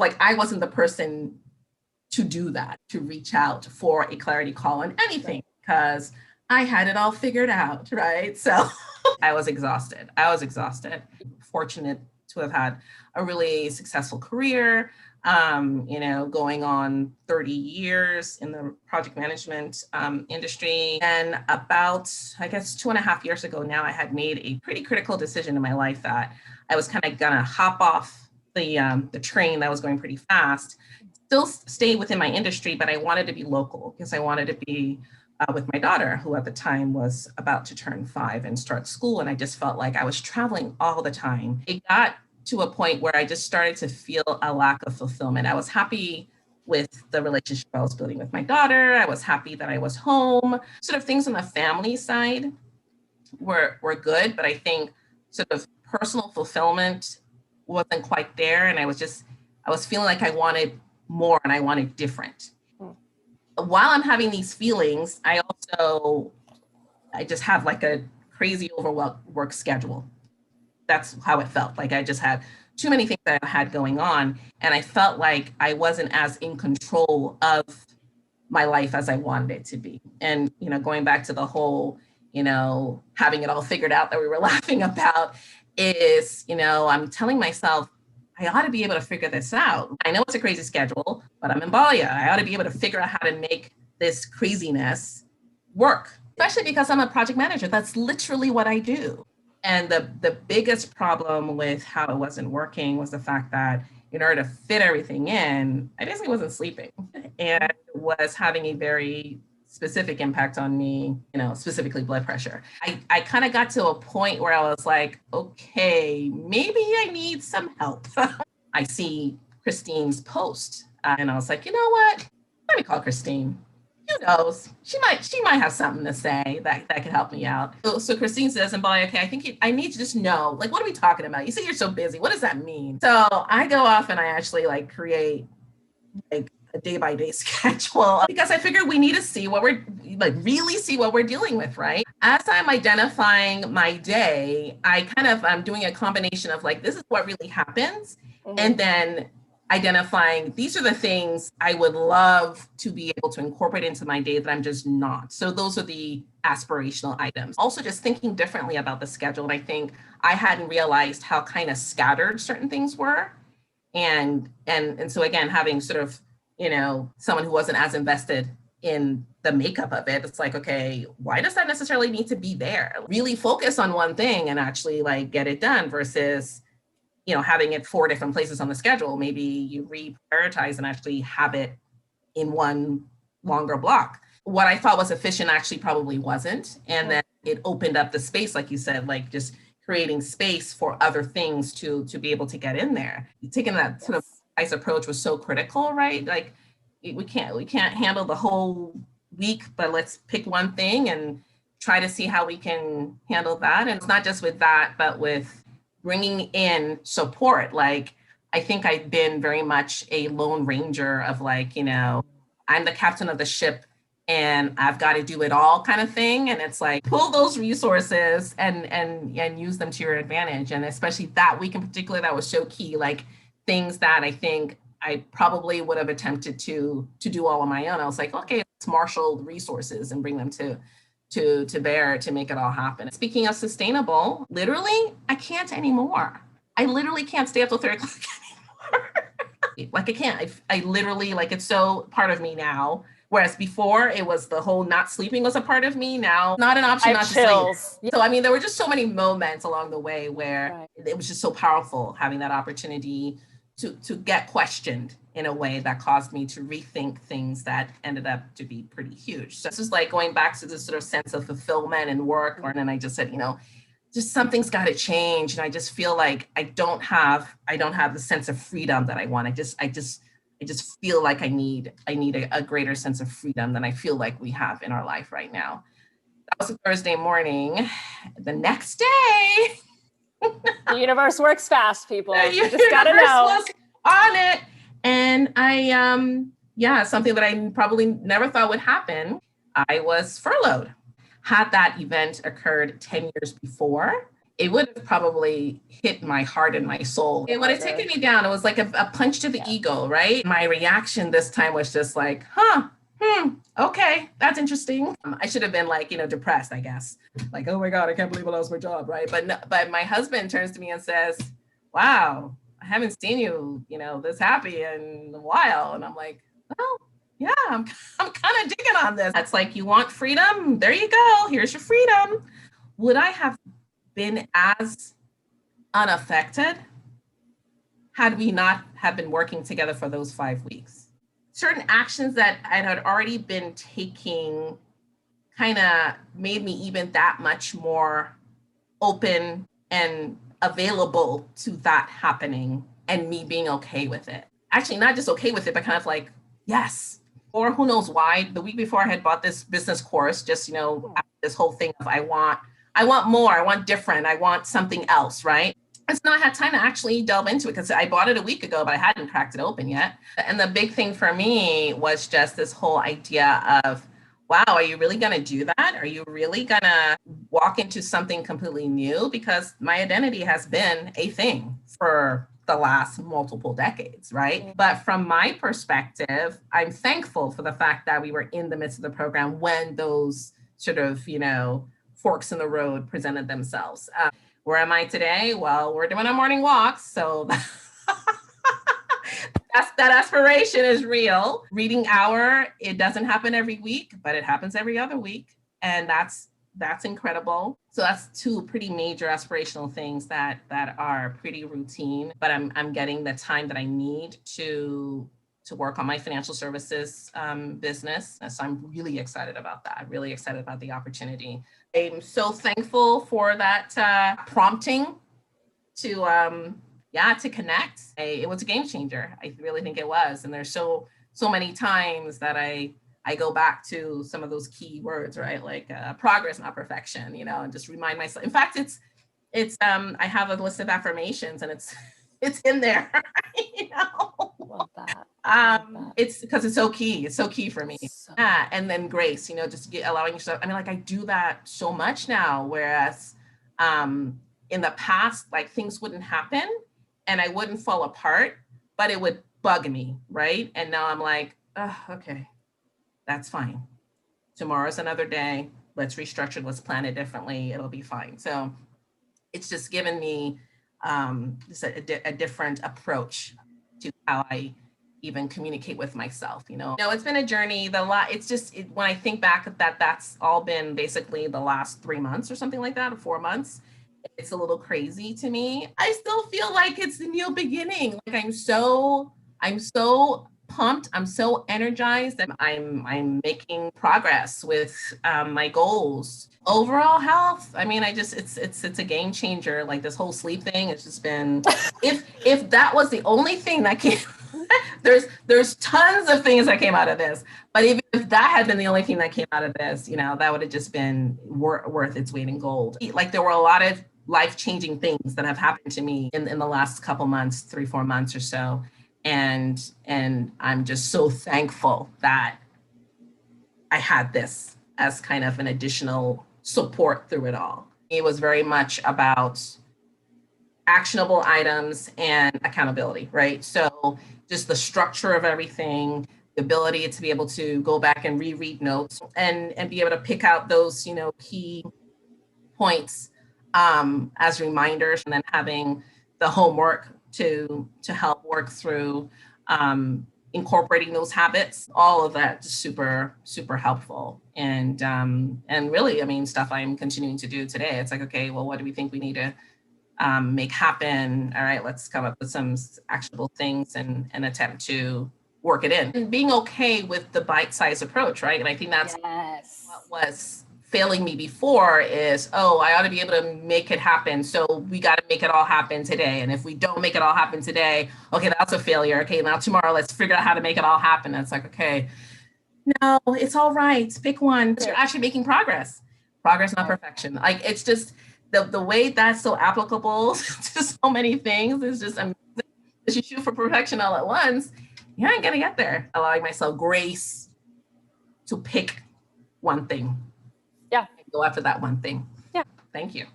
like, I wasn't the person to do that, to reach out for a clarity call on anything, because I had it all figured out, right? So I was exhausted. Fortunate to have had a really successful career, going on 30 years in the project management industry. And about, I guess, 2.5 years ago now, I had made a pretty critical decision in my life that I was kind of gonna hop off the train that was going pretty fast, still stay within my industry, but I wanted to be local because I wanted to be with my daughter, who at the time was about to turn 5 and start school. And I just felt like I was traveling all the time. It got to a point where I just started to feel a lack of fulfillment. I was happy with the relationship I was building with my daughter. I was happy that I was home. Sort of things on the family side were good, but I think sort of personal fulfillment wasn't quite there. And I was feeling like I wanted more and I wanted different. While I'm having these feelings, I just have like a crazy overwhelmed work schedule. That's how it felt. Like I just had too many things that I had going on. And I felt like I wasn't as in control of my life as I wanted it to be. And, going back to the whole, having it all figured out that we were laughing about is, I'm telling myself, I ought to be able to figure this out. I know it's a crazy schedule, but I'm in Balia. I ought to be able to figure out how to make this craziness work, especially because I'm a project manager. That's literally what I do. And the biggest problem with how it wasn't working was the fact that in order to fit everything in, I basically wasn't sleeping and was having a very specific impact on me, specifically blood pressure. I kind of got to a point where I was like, okay, maybe I need some help. I see Christine's post and I was like, you know what? Let me call Christine. Who knows? She might have something to say that could help me out. So Christine says, and Molly, okay, I think I need to just know, like, what are we talking about? You say you're so busy. What does that mean? So I go off and I actually create a day-by-day schedule because I figured we need to see what we're really see what we're dealing with, right? As I'm identifying my day, I'm doing a combination of this is what really happens. Mm-hmm. And then identifying these are the things I would love to be able to incorporate into my day that I'm just not. So those are the aspirational items. Also just thinking differently about the schedule. And I think I hadn't realized how kind of scattered certain things were. And so again, having sort of, someone who wasn't as invested in the makeup of it, it's like, okay, why does that necessarily need to be there? Really focus on one thing and actually get it done versus, having it 4 different places on the schedule. Maybe you reprioritize and actually have it in one longer block. What I thought was efficient actually probably wasn't. And then it opened up the space, like you said, just creating space for other things to be able to get in there. Taking that sort of nice approach was so critical, right? We can't handle the whole week, but let's pick one thing and try to see how we can handle that. And it's not just with that, but with bringing in support. I think I've been very much a lone ranger of I'm the captain of the ship and I've got to do it all kind of thing. And it's pull those resources and use them to your advantage. And especially that week in particular, that was so key, things that I think I probably would have attempted to do all on my own. I was like, okay, let's marshal the resources and bring them to bear to make it all happen. Speaking of sustainable, literally, I can't anymore. I literally can't stay up till 3 o'clock anymore. I can't. I literally, it's so part of me now. Whereas before, it was the whole not sleeping was a part of me. Now, not an option not to sleep. So, there were just so many moments along the way where it was just so powerful having that opportunity to get questioned in a way that caused me to rethink things that ended up to be pretty huge. So this is going back to this sort of sense of fulfillment and work. And then I just said, just something's got to change. And I just feel like I don't have the sense of freedom that I want. I just feel like I need a greater sense of freedom than I feel like we have in our life right now. That was a Thursday morning. The next day, the universe works fast, people. You just gotta know. Was on it. And I, something that I probably never thought would happen. I was furloughed. Had that event occurred 10 years before, it would have probably hit my heart and my soul. It would have taken me down. It was like a punch to the ego, right? My reaction this time was just like, okay, that's interesting. I should have been like, depressed, I guess. Like, oh my God, I can't believe I lost my job, right? But no, but my husband turns to me and says, wow, I haven't seen you, this happy in a while. And I'm like, well, yeah, I'm kind of digging on this. It's like, you want freedom? There you go. Here's your freedom. Would I have been as unaffected had we not have been working together for those 5 weeks? Certain actions that I had already been taking kind of made me even that much more open and available to that happening and me being okay with it. Actually, not just okay with it, but kind of like, yes. Or who knows why, the week before I had bought this business course, just, this whole thing of I want more, I want different, I want something else, right? It's not had time to actually delve into it because I bought it a week ago, but I hadn't cracked it open yet. And the big thing for me was just this whole idea of, wow, are you really going to do that? Are you really going to walk into something completely new? Because my identity has been a thing for the last multiple decades, right? But from my perspective, I'm thankful for the fact that we were in the midst of the program when those sort of, forks in the road presented themselves. Where am I today? Well, we're doing our morning walks, so that aspiration is real. Reading hour, it doesn't happen every week, but it happens every other week, and that's incredible. So that's two pretty major aspirational things that are pretty routine, but I'm getting the time that I need to work on my financial services business. So I'm really excited about that. Really excited about the opportunity. I'm so thankful for that prompting to connect. It was a game changer. I really think it was. And there's so many times that I go back to some of those key words, right? Like progress, not perfection, and just remind myself. In fact, it's I have a list of affirmations and it's in there, Love that. It's because it's so key. It's so key for me. Yeah. And then grace, just allowing yourself. I mean, like I do that so much now, whereas in the past, like things wouldn't happen and I wouldn't fall apart, but it would bug me, right? And now I'm like, oh, okay, that's fine. Tomorrow's another day. Let's restructure. Let's plan it differently. It'll be fine. So it's just given me just a different approach to how I even communicate with myself. No, it's been a journey. It's just when I think back that's all been basically the last 3 months or something like that, or 4 months. It's a little crazy to me. I still feel like it's the new beginning. Like I'm so pumped. I'm so energized. I'm making progress with my goals. Overall health. I mean, it's a game changer. Like this whole sleep thing. It's just been. If that was the only thing that came, there's tons of things that came out of this. But even if that had been the only thing that came out of this, that would have just been worth its weight in gold. Like there were a lot of life-changing things that have happened to me in the last couple months, 3-4 months or so. And I'm just so thankful that I had this as kind of an additional support through it all. It was very much about actionable items and accountability, right? So just the structure of everything, the ability to be able to go back and reread notes and be able to pick out those, key points as reminders, and then having the homework to help work through incorporating those habits. All of that is super, super helpful. And really, I mean, stuff I'm continuing to do today. It's like, okay, well, what do we think we need to make happen? All right, let's come up with some actionable things and attempt to work it in. And being okay with the bite-sized approach, right? And I think that's what was failing me before is, I ought to be able to make it happen. So we got to make it all happen today. And if we don't make it all happen today, okay, that's a failure. Okay, now tomorrow, let's figure out how to make it all happen. And it's like, okay, no, it's all right. Pick one. You're actually making progress. Progress, not perfection. Like it's just the way that's so applicable to so many things is just amazing. If you shoot for perfection all at once, you ain't gonna get there. Allowing myself grace to pick one thing. Yeah. Go after that one thing. Yeah. Thank you.